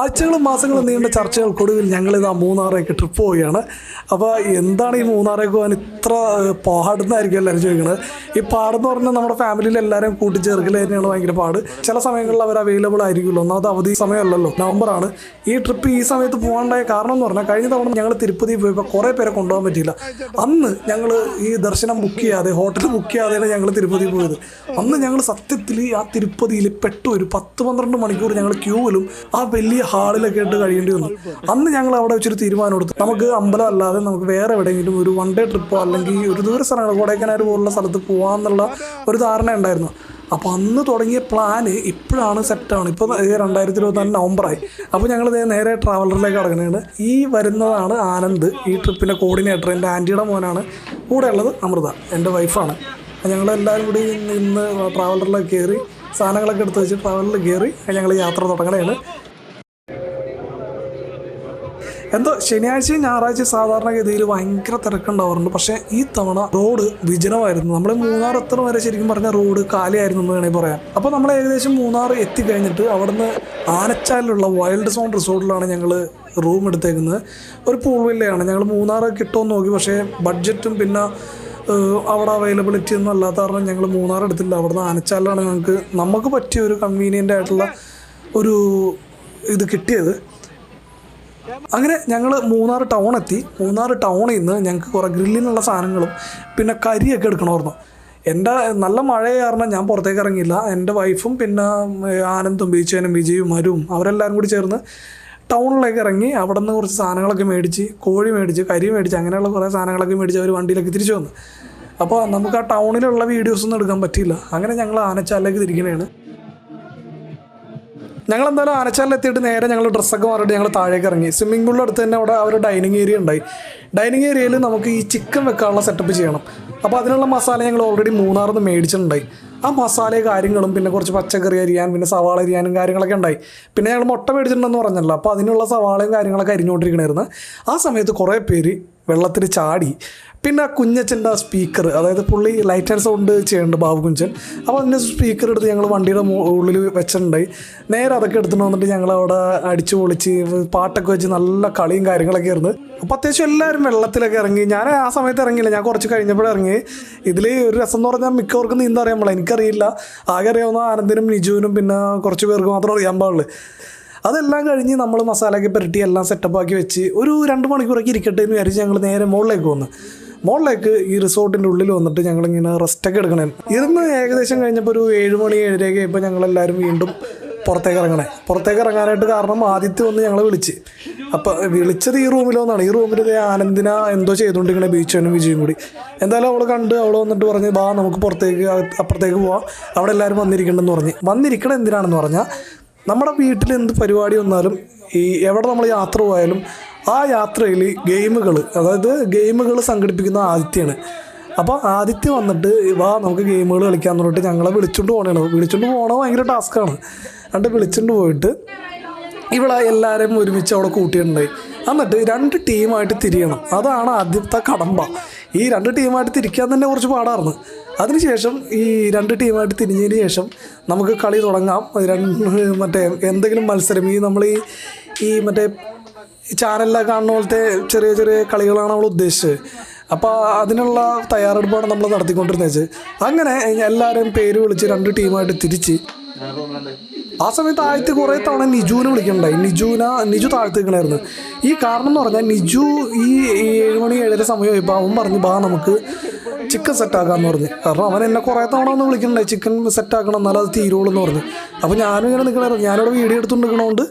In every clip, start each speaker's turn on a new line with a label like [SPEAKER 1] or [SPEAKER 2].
[SPEAKER 1] ആഴ്ചകളും മാസങ്ങളും നീണ്ട ചർച്ചകൾക്കൊടുവിൽ ഞങ്ങളിതാ മൂന്നാറേക്ക് ട്രിപ്പ് പോവുകയാണ്. അപ്പോൾ എന്താണ് ഈ മൂന്നാറേക്ക് പോകാൻ ഇത്ര പാടുന്നതായിരിക്കും എല്ലാവരും ചോദിക്കുന്നത്. ഈ പാടെന്ന് പറഞ്ഞാൽ നമ്മുടെ ഫാമിലിയിൽ എല്ലാവരും കൂട്ടിച്ചേർക്കൽ തന്നെയാണ് ഭയങ്കര പാട്. ചില സമയങ്ങളിൽ അവർ അവൈലബിൾ ആയിരിക്കുമല്ലോ, ഒന്നാമത് അവധി സമയമല്ലല്ലോ, നവംബറാണ്. ഈ ട്രിപ്പ് ഈ സമയത്ത് പോകാണ്ടായ കാരണം എന്ന് പറഞ്ഞാൽ കഴിഞ്ഞ തവണ ഞങ്ങൾ തിരുപ്പതി പോയപ്പോൾ കുറേ പേരെ കൊണ്ടുപോകാൻ പറ്റിയില്ല. അന്ന് ഞങ്ങൾ ഈ ദർശനം ബുക്ക് ചെയ്യാതെ, ഹോട്ടൽ ബുക്ക് ചെയ്യാതെയാണ് ഞങ്ങൾ തിരുപ്പതി പോയത്. അന്ന് ഞങ്ങൾ സത്യത്തിൽ ആ തിരുപ്പതിയിൽ പെട്ടു. ഒരു 10-12 മണിക്കൂർ ഞങ്ങൾ ക്യൂവിലും ആ വലിയ ഹാളിലൊക്കെ ഇട്ട് കഴിയേണ്ടി വന്നു. അന്ന് ഞങ്ങൾ അവിടെ വെച്ചൊരു തീരുമാനം എടുത്തു, നമുക്ക് അമ്പലം അല്ലാതെ നമുക്ക് വേറെ എവിടെയെങ്കിലും ഒരു 1 ഡേ ട്രിപ്പോ അല്ലെങ്കിൽ ഒരു ദൂര സ്ഥലങ്ങൾ കൊടൈക്കനാൽ പോലുള്ള സ്ഥലത്ത് പോകാമെന്നുള്ള ഒരു ധാരണ ഉണ്ടായിരുന്നു. അപ്പോൾ അന്ന് തുടങ്ങിയ പ്ലാന് ഇപ്പോഴാണ് സെറ്റാണ്. ഇപ്പോൾ 2024 നവംബറായി. അപ്പോൾ ഞങ്ങൾ നേരെ ട്രാവലറിലേക്ക് കടങ്ങുകയാണ്. ഈ വരുന്നതാണ് ആനന്ദ്, ഈ ട്രിപ്പിൻ്റെ കോർഡിനേറ്റർ. എൻ്റെ ആൻറ്റിയുടെ മോനാണ്. കൂടെ ഉള്ളത് അമൃത, എൻ്റെ വൈഫാണ്. ഞങ്ങളെല്ലാവരും കൂടി ഇന്ന് ട്രാവലറിലേക്ക് കയറി സാധനങ്ങളൊക്കെ എടുത്ത് വെച്ച് ട്രാവലറിൽ കയറി ഞങ്ങൾ യാത്ര തുടങ്ങുകയാണ്. എന്തോ ശനിയാഴ്ചയും ഞായറാഴ്ചയും സാധാരണഗതിയിൽ ഭയങ്കര തിരക്കുണ്ടാവാറുണ്ട്. പക്ഷേ ഈ തവണ റോഡ് വിജനമായിരുന്നു. നമ്മൾ മൂന്നാർ എത്തുന്ന വരെ ശരിക്കും പറഞ്ഞാൽ റോഡ് കാലിയായിരുന്നു എന്ന് വേണമെങ്കിൽ പറയാം. അപ്പോൾ നമ്മൾ ഏകദേശം മൂന്നാർ എത്തിക്കഴിഞ്ഞിട്ട് അവിടുന്ന് ആനച്ചാലിലുള്ള വൈൽഡ് സോൺ റിസോർട്ടിലാണ് ഞങ്ങൾ റൂം എടുത്തേക്കുന്നത്. ഒരു പൂൾ വില്ലയാണ്. ഞങ്ങൾ മൂന്നാർ കിട്ടുമെന്ന് നോക്കി, പക്ഷേ ബഡ്ജറ്റും പിന്നെ അവിടെ അവൈലബിലിറ്റി ഒന്നും അല്ലാത്ത കാരണം ഞങ്ങൾ മൂന്നാർ എടുത്തില്ല. അവിടുന്ന് ആനച്ചാലിലാണ് നമുക്ക് പറ്റിയ ഒരു കൺവീനിയൻ്റ് ആയിട്ടുള്ള ഒരു ഇത് കിട്ടിയത്. അങ്ങനെ ഞങ്ങൾ മൂന്നാർ ടൗൺ എത്തി. മൂന്നാർ ടൗണിൽ നിന്ന് ഞങ്ങൾക്ക് കുറേ ഗ്രില്ലിനുള്ള സാധനങ്ങളും പിന്നെ കരിയൊക്കെ എടുക്കണമായിരുന്നു. എൻ്റെ നല്ല മഴ കാരണം ഞാൻ പുറത്തേക്ക് ഇറങ്ങിയില്ല. എൻ്റെ വൈഫും പിന്നെ ആനന്ദും ബീച്ചേനും വിജയും മരും അവരെല്ലാവരും കൂടി ചേർന്ന് ടൗണിലേക്ക് ഇറങ്ങി അവിടെ നിന്ന് കുറച്ച് സാധനങ്ങളൊക്കെ മേടിച്ച്, കോഴി മേടിച്ച്, കരി മേടിച്ച്, അങ്ങനെയുള്ള കുറേ സാധനങ്ങളൊക്കെ മേടിച്ച് അവർ വണ്ടിയിലേക്ക് തിരിച്ചു വന്നു. അപ്പോൾ നമുക്ക് ആ ടൗണിലുള്ള വീഡിയോസൊന്നും എടുക്കാൻ പറ്റിയില്ല. അങ്ങനെ ഞങ്ങൾ ആനച്ചാലിലേക്ക് തിരിക്കണതാണ്. ഞങ്ങളെന്തായാലും ആനച്ചാലിലെത്തിയിട്ട് നേരെ ഞങ്ങൾ ഡ്രസ്സൊക്കെ മാറിയിട്ട് ഞങ്ങൾ താഴേക്ക് ഇറങ്ങി. സ്വിമ്മിംഗ് പൂളിൻ്റെ അടുത്ത് തന്നെ അവിടെ ഒരു ഡൈനിങ് ഏരിയ ഉണ്ടായി. ഡൈനിങ് ഏരിയയിൽ നമുക്ക് ഈ ചിക്കൻ വെക്കാനുള്ള സെറ്റപ്പ് ചെയ്യണം. അപ്പോൾ അതിനുള്ള മസാല ഞങ്ങൾ ഓൾറെഡി മൂന്നാറിൽ നിന്ന് മേടിച്ചിട്ടുണ്ടായി. ആ മസാലയും കാര്യങ്ങളും പിന്നെ കുറച്ച് പച്ചക്കറി അരിയാൻ, പിന്നെ സവാള അരിയാനും കാര്യങ്ങളൊക്കെ ഉണ്ടായി. പിന്നെ ഞങ്ങൾ മുട്ട മേടിച്ചിട്ടുണ്ടെന്ന് പറഞ്ഞല്ലോ, അപ്പോൾ അതിനുള്ള സവാളയും കാര്യങ്ങളൊക്കെ അരിഞ്ഞുകൊണ്ടിരിക്കണമായിരുന്നു. ആ സമയത്ത് കുറേ പേര് വെള്ളത്തിൽ ചാടി. പിന്നെ കുഞ്ഞച്ചൻ്റെ ആ സ്പീക്കർ, അതായത് പുള്ളി ലൈറ്റ് ആൻഡ് സൗണ്ട് ചെയ്യുന്നുണ്ട്, ബാബു കുഞ്ചൻ. അപ്പോൾ അതിൻ്റെ സ്പീക്കർ എടുത്ത് ഞങ്ങൾ വണ്ടിയുടെ ഉള്ളിൽ വെച്ചിട്ടുണ്ടായി. നേരെ അതൊക്കെ എടുത്തിട്ട് വന്നിട്ട് ഞങ്ങൾ അവിടെ അടിച്ചു പൊളിച്ച് പാട്ടൊക്കെ വെച്ച് നല്ല കളിയും കാര്യങ്ങളൊക്കെ ആയിരുന്നു. അപ്പോൾ അത്യാവശ്യം എല്ലാവരും വെള്ളത്തിലൊക്കെ ഇറങ്ങി. ഞാൻ ആ സമയത്ത് ഇറങ്ങിയില്ല, ഞാൻ കുറച്ച് കഴിഞ്ഞപ്പോഴേ ഇറങ്ങി. ഇതിൽ ഒരു രസം എന്ന് പറഞ്ഞാൽ മിക്കവർക്കും നീന്താൻ അറിയാൻ പാടില്ല. എനിക്കറിയില്ല, ആകെ അറിയാവുന്ന ആനന്ദിനും നിജുവിനും പിന്നെ കുറച്ച് പേർക്ക് മാത്രം അറിയാൻ പാടുള്ളൂ. അതെല്ലാം കഴിഞ്ഞ് നമ്മൾ മസാലയൊക്കെ പുരട്ടി എല്ലാം സെറ്റപ്പാക്കി വെച്ച് ഒരു 2 മണിക്കൂറൊക്കെ ഇരിക്കട്ടെ എന്ന് വിചാരിച്ച് ഞങ്ങൾ നേരെ മുകളിലേക്ക് വന്നു. മുകളിലേക്ക് ഈ റിസോർട്ടിൻ്റെ ഉള്ളിൽ വന്നിട്ട് ഞങ്ങളിങ്ങനെ റെസ്റ്റൊക്കെ എടുക്കണേ. ഇരുന്ന് ഏകദേശം കഴിഞ്ഞപ്പോൾ ഒരു 7 മണി 7:30 ഇപ്പോൾ ഞങ്ങളെല്ലാവരും വീണ്ടും പുറത്തേക്ക് ഇറങ്ങാനായിട്ട് കാരണം ആദ്യത്തെ വന്ന് ഞങ്ങളെ വിളിച്ച്. അപ്പോൾ വിളിച്ചത് ഈ റൂമിലൊന്നാണ്. ഈ റൂമിൽ ആനന്ദിന എന്തോ ചെയ്തുകൊണ്ടിരിക്കണേ, ബീച്ചനും വിജയും കൂടി. എന്തായാലും അവൾ കണ്ട് അവൾ വന്നിട്ട് പറഞ്ഞ് ബാ നമുക്ക് അപ്പുറത്തേക്ക് പോവാം, അവിടെ എല്ലാവരും വന്നിരിക്കണമെന്ന് പറഞ്ഞ്. വന്നിരിക്കണം എന്തിനാണെന്ന് പറഞ്ഞാൽ നമ്മുടെ വീട്ടിൽ എന്ത് പരിപാടി വന്നാലും ഈ എവിടെ നമ്മൾ യാത്ര പോയാലും ആ യാത്രയിൽ ഗെയിമുകൾ സംഘടിപ്പിക്കുന്ന ആദിത്യയാണ്. അപ്പോൾ ആദിത്യ വന്നിട്ട് വാ നമുക്ക് ഗെയിമുകൾ കളിക്കാമെന്ന് പറഞ്ഞിട്ട് ഞങ്ങളെ വിളിച്ചുകൊണ്ട് പോകണത് ഭയങ്കര ടാസ്ക്കാണ്. എന്നിട്ട് വിളിച്ചുകൊണ്ട് പോയിട്ട് ഇവിടെ എല്ലാവരും ഒരുമിച്ച് അവിടെ കൂട്ടിയിട്ടുണ്ടായി. എന്നിട്ട് 2 ടീമായിട്ട് തിരിയണം. അതാണ് ആദ്യത്തെ കടമ്പ. ഈ 2 ടീമായിട്ട് തിരിക്കാൻ തന്നെ കുറച്ച് പാടായിരുന്നു. അതിനുശേഷം ഈ 2 ടീമായിട്ട് തിരിഞ്ഞതിന് ശേഷം നമുക്ക് കളി തുടങ്ങാം. മറ്റേ എന്തെങ്കിലും മത്സരം, നമ്മൾ ഈ മറ്റേ ചാനലിലൊക്കെ കാണുന്ന പോലത്തെ ചെറിയ ചെറിയ കളികളാണ് നമ്മൾ ഉദ്ദേശിച്ചത്. അപ്പോൾ അതിനുള്ള തയ്യാറെടുപ്പാണ് നമ്മൾ നടത്തിക്കൊണ്ടിരുന്നത്. അങ്ങനെ എല്ലാവരും പേര് വിളിച്ച് 2 ടീമായിട്ട് തിരിച്ച്. ആ സമയത്ത് ആദ്യത്തെ കുറേ തവണ നിജുവിനെ വിളിക്കണ്ടായി. നിജു താഴ്ത്തി നിൽക്കണമായിരുന്നു. ഈ കാരണം എന്ന് പറഞ്ഞാൽ നിജു ഈ 7 മണി 7:30 സമയമായപ്പോൾ അവൻ പറഞ്ഞു ബാ നമുക്ക് ചിക്കൻ സെറ്റാക്കാമെന്ന് പറഞ്ഞു. കാരണം അവൻ എന്നെ കുറേ തവണ ഒന്ന് വിളിക്കണ്ടായി, ചിക്കൻ സെറ്റാക്കണം എന്നാലും അത് തീരുള്ളൂ എന്ന് പറഞ്ഞു. അപ്പോൾ ഞാനും ഇങ്ങനെ നിൽക്കണമായിരുന്നു. ഞാനിവിടെ വീഡിയോ എടുത്തുകൊണ്ട് നിൽക്കണോണ്ട്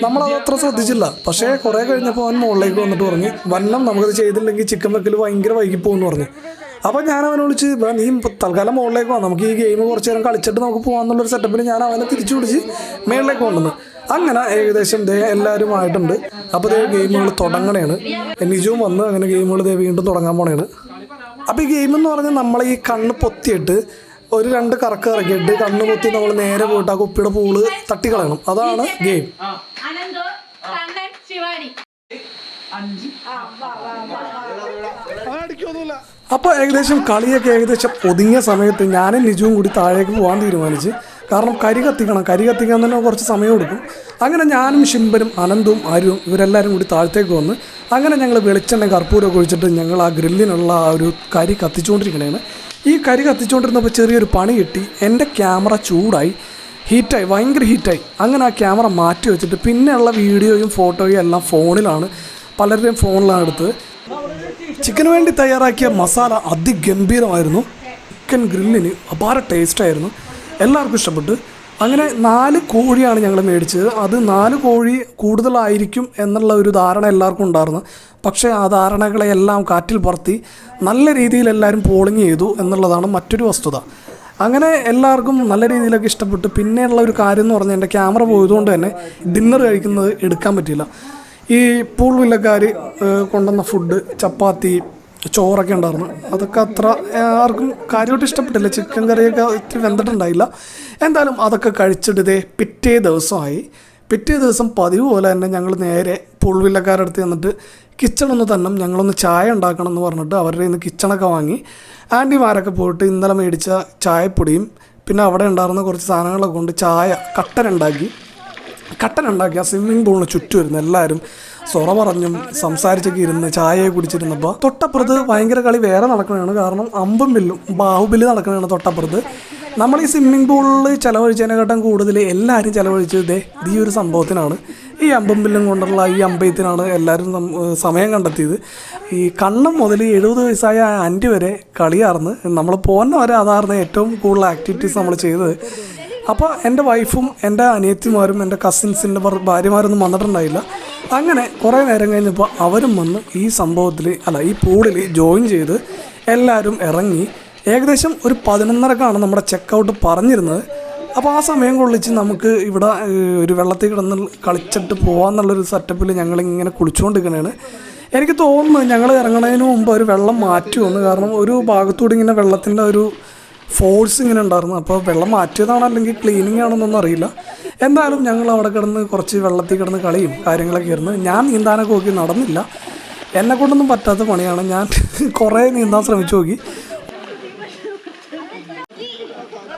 [SPEAKER 1] നമ്മളത് അത്ര ശ്രദ്ധിച്ചില്ല. പക്ഷേ കുറേ കഴിഞ്ഞപ്പോൾ അവൻ മുകളിലേക്ക് വന്നിട്ട് പറഞ്ഞു വന്നം നമുക്കത് ചെയ്തില്ലെങ്കിൽ ചിക്കൻ വെക്കൽ ഭയങ്കര വൈകിപ്പോകുമെന്ന് പറഞ്ഞു. അപ്പോൾ ഞാൻ അവനെ വിളിച്ച് നീ തൽക്കാലം മുകളിലേക്ക് പോകാം, നമുക്ക് ഈ ഗെയിം കുറച്ച് നേരം കളിച്ചിട്ട് നമുക്ക് പോകാമെന്നുള്ളൊരു സെറ്റപ്പിൽ ഞാൻ അവനെ തിരിച്ചു വിളിച്ച് മുകളിലേക്ക് കൊണ്ടുവന്നു. അങ്ങനെ ഏകദേശം എല്ലാവരും ആയിട്ടുണ്ട്. അപ്പോൾ ഗെയിമുകൾ തുടങ്ങണേണ്. നിജവും വന്ന് അങ്ങനെ ഗെയിമുകൾ വീണ്ടും തുടങ്ങാൻ പോണേണ്. അപ്പോൾ ഈ ഗെയിം എന്ന് പറഞ്ഞാൽ നമ്മൾ ഈ കണ്ണ് പൊത്തിയിട്ട് ഒരു 2 കറക്ക് ഇറക്കിയിട്ട് കണ്ണ് പൊത്തി നമ്മൾ നേരെ പോയിട്ട് ആ കുപ്പിയുടെ പൂള് തട്ടിക്കളയണം. അതാണ് ഗെയിം. അപ്പോൾ ഏകദേശം കളിയൊക്കെ ഏകദേശം ഒതുങ്ങിയ സമയത്ത് ഞാനും നിജുവും കൂടി താഴേക്ക് പോകാൻ തീരുമാനിച്ച്. കാരണം കരി കത്തിക്കാൻ തന്നെ കുറച്ച് സമയം എടുക്കും. അങ്ങനെ ഞാനും ഷിംബനും അനന്തവും ആര്യവും ഇവരെല്ലാവരും കൂടി താഴത്തേക്ക് വന്ന് അങ്ങനെ ഞങ്ങൾ വെളിച്ചെണ്ണ കർപ്പൂരമൊക്കെ ഒഴിച്ചിട്ട് ഞങ്ങൾ ആ ഗ്രില്ലിനുള്ള ആ ഒരു കരി കത്തിച്ചുകൊണ്ടിരിക്കണേണ്. ഈ കരി കത്തിച്ചുകൊണ്ടിരുന്നപ്പോൾ ചെറിയൊരു പണി കിട്ടി. എൻ്റെ ക്യാമറ ചൂടായി, ഭയങ്കര ഹീറ്റായി. അങ്ങനെ ആ ക്യാമറ മാറ്റി വെച്ചിട്ട് പിന്നെയുള്ള വീഡിയോയും ഫോട്ടോയും എല്ലാം ഫോണിലാണ്, പലരുടെയും ഫോണിലാണ് എടുത്തത്. ചിക്കന് വേണ്ടി തയ്യാറാക്കിയ മസാല അതിഗംഭീരമായിരുന്നു. ചിക്കൻ ഗ്രില്ലിന് അപാര ടേസ്റ്റായിരുന്നു, എല്ലാവർക്കും ഇഷ്ടപ്പെട്ടു. അങ്ങനെ 4 കോഴിയാണ് ഞങ്ങൾ മേടിച്ചത്. അത് 4 കോഴി കൂടുതലായിരിക്കും എന്നുള്ള ഒരു ധാരണ എല്ലാവർക്കും ഉണ്ടായിരുന്നു. പക്ഷേ ആ ധാരണകളെല്ലാം കാറ്റിൽ പറത്തി നല്ല രീതിയിൽ എല്ലാവരും പോളിങ് ചെയ്തു എന്നുള്ളതാണ് മറ്റൊരു വസ്തുത. അങ്ങനെ എല്ലാവർക്കും നല്ല രീതിയിലൊക്കെ ഇഷ്ടപ്പെട്ടു. പിന്നെയുള്ള ഒരു കാര്യം എന്ന് പറഞ്ഞാൽ എൻ്റെ ക്യാമറ പോയതുകൊണ്ട് തന്നെ ഡിന്നർ കഴിക്കുന്നത് എടുക്കാൻ പറ്റിയില്ല. ഈ പൂൾ വില്ലക്കാർ കൊണ്ടുവന്ന ഫുഡ്, ചപ്പാത്തി, ചോറൊക്കെ ഉണ്ടായിരുന്നു. അതൊക്കെ അത്ര ആർക്കും കാര്യമായിട്ട് ഇഷ്ടപ്പെട്ടില്ല. ചിക്കൻ കറിയൊക്കെ ഇത്തിരി വെന്തിട്ടുണ്ടായില്ല. എന്തായാലും അതൊക്കെ കഴിച്ചിട്ട് പിറ്റേ ദിവസം പതിവ് പോലെ തന്നെ ഞങ്ങൾ നേരെ പൂൾ വില്ലക്കാരുടെ അടുത്ത് ചെന്നിട്ട് കിച്ചണൊന്ന് തന്നെ ഞങ്ങളൊന്ന് ചായ ഉണ്ടാക്കണം എന്ന് പറഞ്ഞിട്ട് അവരുടെ നിന്ന് കിച്ചണൊക്കെ വാങ്ങി ആൻറ്റിമാരൊക്കെ പോയിട്ട് ഇന്നലെ മേടിച്ച ചായപ്പൊടിയും പിന്നെ അവിടെ ഉണ്ടായിരുന്ന കുറച്ച് സാധനങ്ങളൊക്കെ കൊണ്ട് കട്ടൻ ഉണ്ടാക്കി ആ സ്വിമ്മിംഗ് പൂളിന് ചുറ്റും ഇരുന്ന് എല്ലാവരും സൊറ പറഞ്ഞും സംസാരിച്ചൊക്കെ ഇരുന്ന് ചായയെ കുടിച്ചിരുന്നപ്പോൾ തൊട്ടപ്പുറത്ത് ഭയങ്കര കളി വേറെ നടക്കുന്നതാണ്. കാരണം അമ്പും വില്ലും ബാഹുബലി നടക്കുന്നതാണ് തൊട്ടപ്പുറത്ത്. നമ്മൾ ഈ സ്വിമ്മിംഗ് പൂളിൽ ചിലവഴിച്ചതിനെക്കാട്ടും കൂടുതൽ എല്ലാവരും ചിലവഴിച്ചത് ഈ ഒരു സംഭവത്തിനാണ്. ഈ അമ്പും വില്ലും കൊണ്ടുള്ള ഈ അമ്പയത്തിനാണ് എല്ലാവരും സമയം കണ്ടെത്തിയത്. ഈ കണ്ണം മുതൽ 70 വയസ്സായ ആൻറ്റി വരെ കളിയാർന്ന് നമ്മൾ പോകുന്ന വരെ അതായിരുന്നു ഏറ്റവും കൂടുതൽ ആക്ടിവിറ്റീസ് നമ്മൾ ചെയ്തത്. അപ്പോൾ എൻ്റെ വൈഫും എൻ്റെ അനിയത്തിമാരും എൻ്റെ കസിൻസിൻ്റെ ഭാര്യമാരൊന്നും വന്നിട്ടുണ്ടായില്ല. അങ്ങനെ കുറേ നേരം കഴിഞ്ഞപ്പോൾ അവരും വന്ന് ഈ പൂളിൽ ജോയിൻ ചെയ്ത് എല്ലാവരും ഇറങ്ങി. ഏകദേശം ഒരു 11:30ക്കാണ് നമ്മുടെ ചെക്കൗട്ട് പറഞ്ഞിരുന്നത്. അപ്പോൾ ആ സമയം കൊള്ളിച്ച് നമുക്ക് ഇവിടെ ഒരു വെള്ളത്തിൽ കിടന്ന് കളിച്ചിട്ട് പോകാമെന്നുള്ളൊരു സെറ്റപ്പിൽ ഞങ്ങളിങ്ങനെ കുളിച്ചുകൊണ്ടിരിക്കണതാണ്. എനിക്ക് തോന്നുന്നു ഞങ്ങൾ ഇറങ്ങുന്നതിന് മുമ്പ് ഒരു വെള്ളം മാറ്റി വന്നു. കാരണം ഒരു ഭാഗത്തൂടെ ഇങ്ങനെ വെള്ളത്തിൻ്റെ ഒരു ഫോഴ്സ് ഇങ്ങനെ ഉണ്ടായിരുന്നു. അപ്പോൾ വെള്ളം മാറ്റിയതാണോ അല്ലെങ്കിൽ ക്ലീനിങ് ആണെന്നൊന്നും അറിയില്ല. എന്തായാലും ഞങ്ങൾ അവിടെ കിടന്ന് കുറച്ച് വെള്ളത്തിൽ കിടന്ന് കളിയും കാര്യങ്ങളൊക്കെ ആയിരുന്നു. ഞാൻ നീന്താനൊക്കെ നോക്കി, നടന്നില്ല. എന്നെക്കൊണ്ടൊന്നും പറ്റാത്ത പണിയാണ്. ഞാൻ കുറേ നീന്താൻ ശ്രമിച്ചു നോക്കി.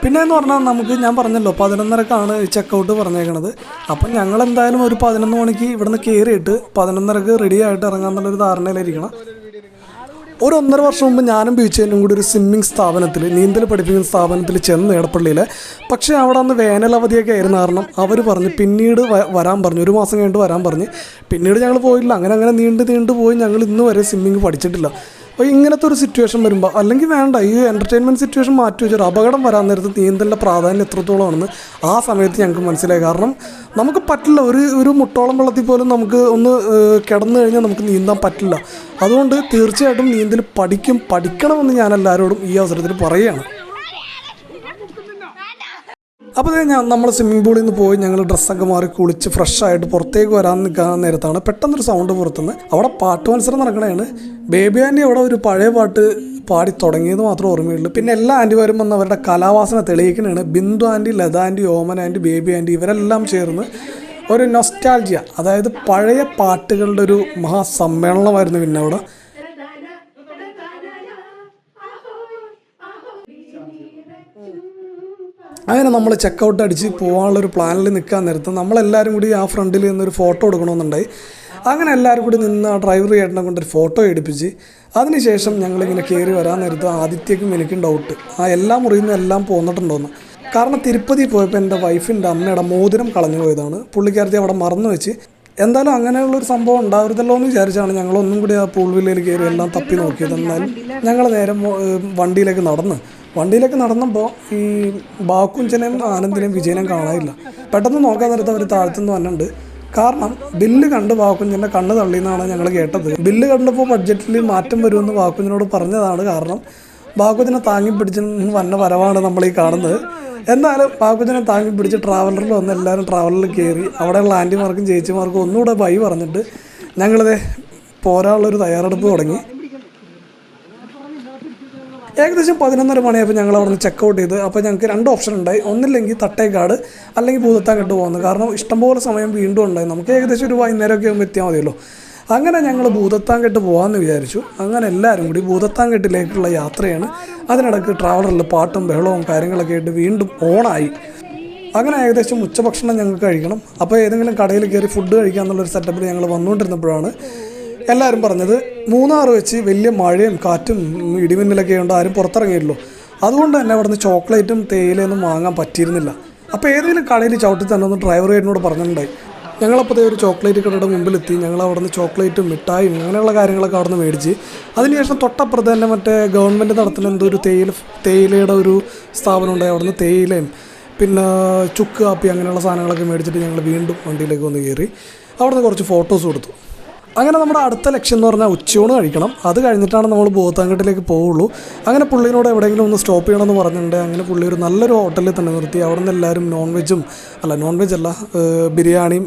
[SPEAKER 1] പിന്നെയെന്ന് പറഞ്ഞാൽ ഞാൻ പറഞ്ഞല്ലോ 11:30ക്കാണ് ചെക്കൗട്ട് പറഞ്ഞേക്കണത്. അപ്പം ഞങ്ങളെന്തായാലും ഒരു 11 മണിക്ക് ഇവിടുന്ന് കയറിയിട്ട് 11:30ക്ക് റെഡി ആയിട്ട് ഇറങ്ങാമെന്നുള്ളൊരു ധാരണയിലിരിക്കണം. ഒരു 1.5 വർഷം മുമ്പ് ഞാനും ബീച്ചേനും കൂടി ഒരു നീന്തൽ പഠിപ്പിക്കുന്ന സ്ഥാപനത്തിൽ ചെന്ന് എടപ്പള്ളിയിൽ. പക്ഷേ അവിടെ അന്ന് വേനലവധിയൊക്കെ ആയിരുന്നു. കാരണം അവർ പറഞ്ഞ് പിന്നീട് വരാൻ പറഞ്ഞു, 1 മാസം കഴിഞ്ഞിട്ട് വരാൻ പറഞ്ഞ്. പിന്നീട് ഞങ്ങൾ പോയില്ല. അങ്ങനെ നീണ്ടു പോയി ഞങ്ങൾ ഇന്ന് വരെ സ്വിമ്മിങ് പഠിച്ചിട്ടില്ല. അപ്പോൾ ഇങ്ങനത്തെ ഒരു സിറ്റുവേഷൻ വരുമ്പോൾ അല്ലെങ്കിൽ വേണ്ട, ഈ എൻ്റർടൈൻമെൻറ്റ് സിറ്റുവേഷൻ മാറ്റി വെച്ചൊരു അപകടം വരാൻ നേരത്ത് നീന്തലിൻ്റെ പ്രാധാന്യം എത്രത്തോളമാണെന്ന് ആ സമയത്ത് ഞങ്ങൾക്ക് മനസ്സിലായി. കാരണം നമുക്ക് പറ്റില്ല, ഒരു മുട്ടോളം വെള്ളത്തിൽ പോലും നമുക്ക് ഒന്ന് കിടന്നു കഴിഞ്ഞാൽ നമുക്ക് നീന്താൻ പറ്റില്ല. അതുകൊണ്ട് തീർച്ചയായിട്ടും നീന്തൽ പഠിക്കണമെന്ന് ഞാൻ എല്ലാവരോടും ഈ അവസരത്തിൽ പറയുകയാണ്. അപ്പോൾ നമ്മൾ സ്വിമ്മിംഗ് പൂളിൽ നിന്ന് പോയി ഞങ്ങൾ ഡ്രസ്സൊക്കെ മാറി കുളിച്ച് ഫ്രഷായിട്ട് പുറത്തേക്ക് വരാൻ നിൽക്കാൻ നേരത്താണ് പെട്ടെന്നൊരു സൗണ്ട് പുറത്തുനിന്ന്. അവിടെ പാട്ട് മത്സരം നടക്കണതാണ്. ബേബി ആൻറ്റി അവിടെ ഒരു പഴയ പാട്ട് പാടി തുടങ്ങിയത് മാത്രമേ ഓർമ്മയുള്ളൂ. പിന്നെ എല്ലാ ആൻറ്റിമാരും വന്ന് അവരുടെ കലാവാസന തെളിയിക്കണതാണ്. ബിന്ദു ആൻറ്റി, ലത ആൻറ്റി, ഓമന ആൻറ്റി, ബേബി ആൻറ്റി ഇവരെല്ലാം ചേർന്ന് ഒരു നൊസ്റ്റാൾജിയ, അതായത് പഴയ പാട്ടുകളുടെ ഒരു മഹാസമ്മേളനമായിരുന്നു. പിന്നെ അവിടെ അങ്ങനെ നമ്മൾ ചെക്കൗട്ട് അടിച്ച് പോകാനുള്ളൊരു പ്ലാനിൽ നിൽക്കാൻ നേരത്ത് നമ്മളെല്ലാവരും കൂടി ആ ഫ്രണ്ടിൽ നിന്നൊരു ഫോട്ടോ എടുക്കണമെന്നുണ്ടായി. അങ്ങനെ എല്ലാവരും കൂടി നിന്ന് ആ ഡ്രൈവർ ചേട്ടനെ കൊണ്ടൊരു ഫോട്ടോ എടുപ്പിച്ച് അതിനുശേഷം ഞങ്ങളിങ്ങനെ കയറി വരാൻ നേരത്ത് ആദിത്യക്കും എനിക്കും ഡൗട്ട് എല്ലാ മുറിയിൽ നിന്നും എല്ലാം പോന്നിട്ടുണ്ടോയെന്ന്. കാരണം തിരുപ്പതി പോയപ്പോൾ എൻ്റെ വൈഫിൻ്റെ അമ്മയുടെ മോതിരം കളഞ്ഞു പോയതാണ്. പുള്ളിക്കാരത്തി അവിടെ മറന്നു വെച്ച്. എന്തായാലും അങ്ങനെയുള്ളൊരു സംഭവം ഉണ്ടാവരുതല്ലോ എന്ന് വിചാരിച്ചാണ് ഞങ്ങളൊന്നും കൂടി ആ പൂൾ വില്ലയിൽ കയറി എല്ലാം തപ്പി നോക്കിയത്. എന്നാലും ഞങ്ങൾ നേരെ വണ്ടിയിലേക്ക് നടന്നപ്പോൾ ഈ ബാക്കുഞ്ചനെയും ആനന്ദിനെയും വിജയനെയും കാണാനില്ല. പെട്ടെന്ന് നോക്കാൻ നേരത്ത് അവർ താഴ്ത്തുനിന്ന് വന്നിട്ടുണ്ട്. കാരണം ബില്ല് കണ്ട് ബാക്കുഞ്ചൻ്റെ കണ്ണ് തള്ളിയെന്നാണ് ഞങ്ങൾ കേട്ടത്. ബില്ല് കണ്ടപ്പോൾ ബഡ്ജറ്റിൽ മാറ്റം വരുമെന്ന് ബാക്കുഞ്ചനോട് പറഞ്ഞതാണ്. കാരണം ബാക്കുഞ്ചനെ താങ്ങി പിടിച്ച് വന്ന വരവാണ് നമ്മളീ കാണുന്നത്. എന്നാലും ബാക്കുഞ്ചനെ താങ്ങി പിടിച്ച് ട്രാവലറിൽ വന്ന് എല്ലാവരും ട്രാവലറിൽ കയറി അവിടെയുള്ള ആൻറ്റിമാർക്കും ചേച്ചിമാർക്കും ഒന്നുകൂടെ ബൈ പറഞ്ഞിട്ട് ഞങ്ങളിത് പോരാനുള്ളൊരു തയ്യാറെടുപ്പ് തുടങ്ങി. ഏകദേശം 11:30 മണിയായപ്പോൾ ഞങ്ങൾ അവിടെ നിന്ന് ചെക്കൗട്ട് ചെയ്ത്. അപ്പോൾ ഞങ്ങൾക്ക് 2 ഓപ്ഷൻ ഉണ്ടായി. ഒന്നില്ലെങ്കിൽ തട്ടേക്കാട് അല്ലെങ്കിൽ ഭൂതത്താങ്കെട്ട് പോകുന്നത്. കാരണം ഇഷ്ടംപോലെ സമയം വീണ്ടും ഉണ്ടായി. നമുക്ക് ഏകദേശം ഒരു വൈകുന്നേരമൊക്കെ ആകുമ്പോൾ എത്തിയാൽ മതിയല്ലോ. അങ്ങനെ ഞങ്ങൾ ഭൂതത്താങ്കെട്ട് പോകാമെന്ന് വിചാരിച്ചു. അങ്ങനെ എല്ലാവരും കൂടി ഭൂതത്താങ്കെട്ടിലേക്കുള്ള യാത്രയാണ്. അതിനിടയ്ക്ക് ട്രാവലറിൽ പാട്ടും ബഹളവും കാര്യങ്ങളൊക്കെ ആയിട്ട് വീണ്ടും ഓണായി. അങ്ങനെ ഏകദേശം ഉച്ചഭക്ഷണം ഞങ്ങൾക്ക് കഴിക്കണം. അപ്പോൾ ഏതെങ്കിലും കടയിൽ കയറി ഫുഡ് കഴിക്കാമെന്നുള്ളൊരു സെറ്റപ്പിൽ ഞങ്ങൾ വന്നുകൊണ്ടിരുന്നപ്പോഴാണ് എല്ലാവരും പറഞ്ഞത് മൂന്നാർ വെച്ച് വലിയ മഴയും കാറ്റും ഇടിമിന്നലൊക്കെ ഉണ്ട്, ആരും പുറത്തിറങ്ങിയില്ലല്ലോ. അതുകൊണ്ട് തന്നെ അവിടുന്ന് ചോക്ലേറ്റും തേയിലയൊന്നും വാങ്ങാൻ പറ്റിയിരുന്നില്ല. അപ്പോൾ ഏതെങ്കിലും കടയിൽ ചവിട്ടി തന്നെ ഒന്ന് ഡ്രൈവർ എന്നോട് പറഞ്ഞിട്ടുണ്ടായി. ഞങ്ങളപ്പോൾ ഒരു ചോക്ലേറ്റ് കടയുടെ മുമ്പിലെത്തി. ഞങ്ങൾ അവിടുന്ന് ചോക്ലേറ്റും മിഠായും അങ്ങനെയുള്ള കാര്യങ്ങളൊക്കെ അവിടുന്ന് മേടിച്ച് അതിനുശേഷം തൊട്ടപ്പുറത്ത് തന്നെ മറ്റേ ഗവൺമെൻറ് നടത്തുന്ന എന്തോ ഒരു തേയിലയുടെ ഒരു സ്ഥാപനം ഉണ്ടായി. അവിടുന്ന് തേയിലയും പിന്നെ ചുക്ക് കാപ്പി അങ്ങനെയുള്ള സാധനങ്ങളൊക്കെ മേടിച്ചിട്ട് ഞങ്ങൾ വീണ്ടും വണ്ടിയിലേക്ക് വന്ന് കയറി. അവിടുന്ന് കുറച്ച് ഫോട്ടോസ് കൊടുത്തു. അങ്ങനെ നമ്മുടെ അടുത്ത ലക്ഷ്യം എന്ന് പറഞ്ഞാൽ ഉച്ചയൂണ് കഴിക്കണം. അത് കഴിഞ്ഞിട്ടാണ് നമ്മൾ ഭൂത്താൻകെട്ടിലേക്ക് പോവുള്ളൂ. അങ്ങനെ പുള്ളിനോട് എവിടെയെങ്കിലും ഒന്ന് സ്റ്റോപ്പ് ചെയ്യണമെന്ന് പറഞ്ഞിട്ടുണ്ട്. അങ്ങനെ പുള്ളി ഒരു നല്ലൊരു ഹോട്ടലിൽ തന്നെ നിർത്തി. അവിടെ നിന്ന് എല്ലാവരും നോൺ വെജ് അല്ല ബിരിയാണിയും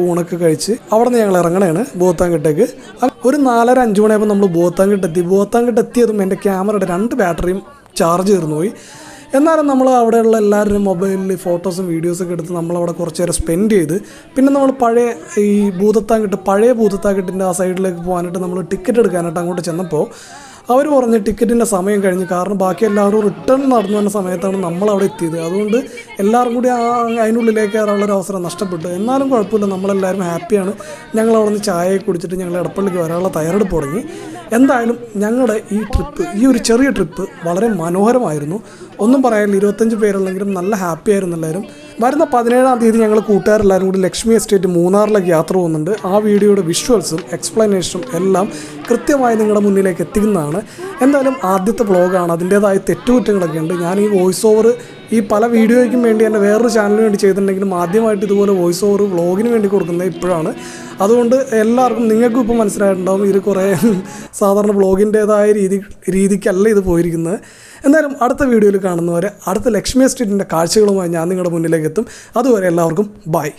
[SPEAKER 1] ഊണൊക്കെ കഴിച്ച് അവിടെ നിന്ന് ഞങ്ങൾ ഇറങ്ങണേണ് ഭൂത്താൻകെട്ടേക്ക്. ഒരു 4:30-5 മണിയായപ്പോൾ നമ്മൾ ഭൂത്താൻകെട്ട് എത്തിയതും എൻ്റെ ക്യാമറയുടെ 2 ബാറ്ററിയും ചാർജ് തീർന്നു പോയി. എന്നാലും നമ്മൾ അവിടെയുള്ള എല്ലാവരുടെയും മൊബൈലിൽ ഫോട്ടോസും വീഡിയോസൊക്കെ എടുത്ത് നമ്മളവിടെ കുറച്ച് നേരം സ്പെൻഡ് ചെയ്ത് പിന്നെ നമ്മൾ പഴയ ഭൂതത്താൻകെട്ടിൻ്റെ ആ സൈഡിലേക്ക് പോകാനായിട്ട് നമ്മൾ ടിക്കറ്റ് എടുക്കാനായിട്ട് അങ്ങോട്ട് ചെന്നപ്പോൾ അവർ പറഞ്ഞ് ടിക്കറ്റിൻ്റെ സമയം കഴിഞ്ഞ്. കാരണം ബാക്കി എല്ലാവരും റിട്ടേൺ നടന്നു വന്ന സമയത്താണ് നമ്മളവിടെ എത്തിയത്. അതുകൊണ്ട് എല്ലാവരും കൂടി അതിനുള്ളിലേക്ക് കയറാനുള്ളൊരു അവസരം നഷ്ടപ്പെട്ടു. എന്നാലും കുഴപ്പമില്ല, നമ്മളെല്ലാവരും ഹാപ്പിയാണ്. ഞങ്ങൾ അവിടെ നിന്ന് ചായയൊക്കെ കുടിച്ചിട്ട് ഞങ്ങൾ എടപ്പള്ളിക്ക് വരാനുള്ള തയ്യാറെടുപ്പ് തുടങ്ങി. എന്തായാലും ഞങ്ങളുടെ ഈ ഒരു ചെറിയ ട്രിപ്പ് വളരെ മനോഹരമായിരുന്നു. ഒന്നും പറയാനില്ല. 25 പേരുള്ളെങ്കിലും നല്ല ഹാപ്പി ആയിരുന്നു എല്ലാവരും. വരുന്ന 17-ാം തീയതി ഞങ്ങൾ കൂട്ടുകാരെല്ലാവരും കൂടി ലക്ഷ്മി എസ്റ്റേറ്റ് മൂന്നാറിലേക്ക് യാത്ര പോകുന്നുണ്ട്. ആ വീഡിയോയുടെ വിഷ്വൽസും എക്സ്പ്ലനേഷനും എല്ലാം കൃത്യമായി നിങ്ങളുടെ മുന്നിലേക്ക് എത്തിക്കുന്നതാണ്. എന്തായാലും ആദ്യത്തെ വ്ളോഗാണ്, അതിൻ്റേതായ തെറ്റുകുറ്റങ്ങളൊക്കെ ഉണ്ട്. ഞാൻ ഈ വോയിസ് ഓവർ ഈ പല വീഡിയോയ്ക്കും വേണ്ടി തന്നെ വേറൊരു ചാനലിന് വേണ്ടി ചെയ്തിട്ടുണ്ടെങ്കിലും ആദ്യമായിട്ട് ഇതുപോലെ വോയിസ് ഓവർ വ്ളോഗിന് വേണ്ടി കൊടുക്കുന്നത് ഇപ്പോഴാണ്. അതുകൊണ്ട് എല്ലാവർക്കും നിങ്ങൾക്കും ഇപ്പോൾ മനസ്സിലായിട്ടുണ്ടാകും ഇത് കുറേ സാധാരണ വ്ളോഗിൻ്റേതായ രീതിക്കല്ല ഇത് പോയിരിക്കുന്നത്. എന്തായാലും അടുത്ത വീഡിയോയിൽ കാണുന്നവരെ അടുത്ത ലക്ഷ്മി എസ്റ്റേറ്റിൻ്റെ കാഴ്ചകളുമായി ഞാൻ നിങ്ങളുടെ മുന്നിലേക്ക് എത്തും. അതുവരെ എല്ലാവർക്കും ബൈ.